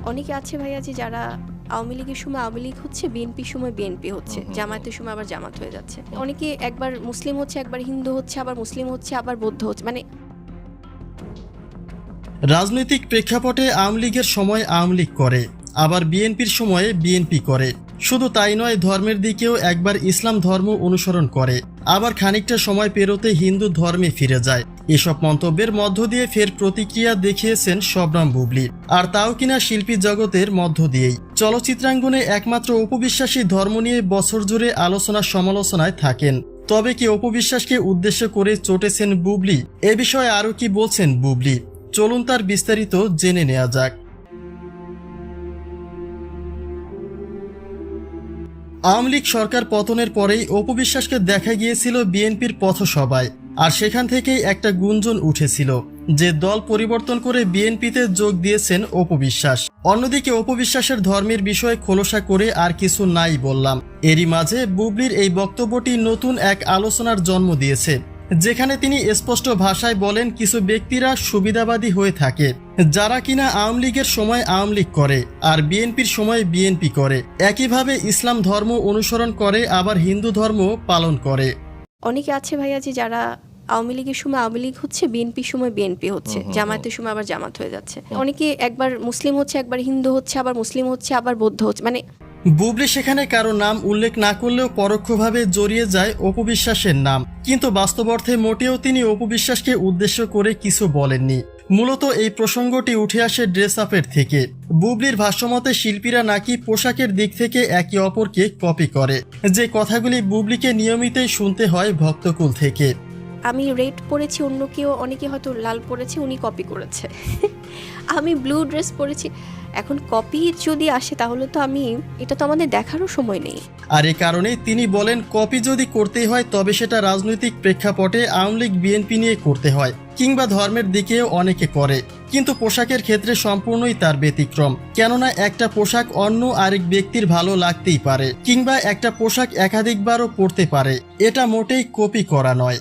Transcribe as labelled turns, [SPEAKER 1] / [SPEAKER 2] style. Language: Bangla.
[SPEAKER 1] অনেকে আছে ভাইয়া যে যারা আওয়ামী লীগের সময় আওয়ামী লীগ হচ্ছে, বিএনপির সময় বিএনপি হচ্ছে, জামায়াতের সময় আবার জামাত হয়ে যাচ্ছে। অনেকে একবার মুসলিম হচ্ছে, একবার হিন্দু হচ্ছে, আবার মুসলিম হচ্ছে, আবার বৌদ্ধ হচ্ছে। মানে
[SPEAKER 2] রাজনৈতিক প্রেক্ষাপটে আওয়ামী লীগের সময় আওয়ামী লীগ করে, আবার বিএনপির সময়ে বিএনপি করে। শুধু তাই নয়, ধর্মের দিকেও একবার ইসলাম ধর্ম অনুসরণ করে, আবার খানিকটা সময় পেরোতে হিন্দু ধর্মে ফিরে যায়। এসব মন্তব্যের মধ্য দিয়ে ফের প্রতিক্রিয়া দেখিয়েছেন শবনম বুবলী, আর তাও কিনা শিল্পী জগতের মধ্য দিয়েই। চলচ্চিত্রাঙ্গনে একমাত্র অপবিশ্বাসী ধর্ম নিয়ে বছর জুড়ে আলোচনা সমালোচনায় থাকেন। তবে কি অপবিশ্বাসকে উদ্দেশ্য করে চটেছেন বুবলী? এ বিষয়ে আরও কি বলছেন বুবলী? চলুন তার বিস্তারিত জেনে নেওয়া যাক। আওয়ামী লীগ সরকার পতনের পরেই অপবিশ্বাসকে দেখা গিয়েছিল বিএনপির পথসভায়, আর সেখান থেকেই একটা গুঞ্জন উঠেছিল যে দল পরিবর্তন করে বিএনপিতে যোগ দিয়েছেন অপবিশ্বাস। অন্যদিকে অপবিশ্বাসের ধর্মের বিষয়ে খোলসা করে আর কিছু নাই বললাম। এরই মাঝে বুবলীর এই বক্তব্যটি নতুন এক আলোচনার জন্ম দিয়েছে, যেখানে তিনি স্পষ্ট ভাষায় বলেন কিছু ব্যক্তিরা সুবিধাবাদী হয়ে থাকে, যারা কিনা আওয়ামী লীগের সময় আওয়ামী লীগ করে আর বিএনপির সময় বিএনপি করে, একইভাবে ইসলাম ধর্ম অনুসরণ করে, আবার হিন্দু ধর্ম পালন করে।
[SPEAKER 1] অনেকে আছে ভাইয়া যে যারা আওয়ামী লীগের সময় আওয়ামী লীগ হচ্ছে, বিএনপির সময় বিএনপি হচ্ছে, জামায়াতের সময় আবার জামাত হয়ে যাচ্ছে। অনেকে একবার মুসলিম হচ্ছে, একবার হিন্দু হচ্ছে, আবার মুসলিম হচ্ছে, আবার বৌদ্ধ হচ্ছে। মানে
[SPEAKER 2] বুবলী সেখানে কারো নাম উল্লেখ না করলেও পরোক্ষভাবে জড়িয়ে যায় অপবিশ্বাসের নাম, কিন্তু বাস্তব অর্থে মোটেও তিনি অপবিশ্বাসকে উদ্দেশ্য করে কিছু বলেননি। মূলত এই প্রসঙ্গটি উঠে আসে ড্রেস আপের থেকে। বুবলীর ভাষ্যমতে শিল্পীরা নাকি পোশাকের দিক থেকে একে অপরকে কপি করে, যে কথাগুলি বুবলীকে নিয়মিতই শুনতে হয় ভক্তকুল থেকে।
[SPEAKER 1] আমি রেড পরেছি, অন্য কেউ অনেকে হয়তো লাল পরেছে, উনি কপি করেছে। আমি ব্লু ড্রেস পরেছি, এখন কপি যদি আসে তাহলে তো এটা তো আমাদের দেখারও সময় নেই।
[SPEAKER 2] আর এ কারণেই তিনি বলেন, কপি যদি করতেই হয় তবে সেটা রাজনৈতিক প্রেক্ষাপটে আওয়ামী লীগ বিএনপি নিয়ে করতে হয়, কিংবা ধর্মের দিকেও অনেকে করে, কিন্তু পোশাকের ক্ষেত্রে সম্পূর্ণই তার ব্যতিক্রম। কেননা একটা পোশাক অন্য আরেক ব্যক্তির ভালো লাগতেই পারে, কিংবা একটা পোশাক একাধিকবারও পরতে পারে, এটা মোটেই কপি করা নয়।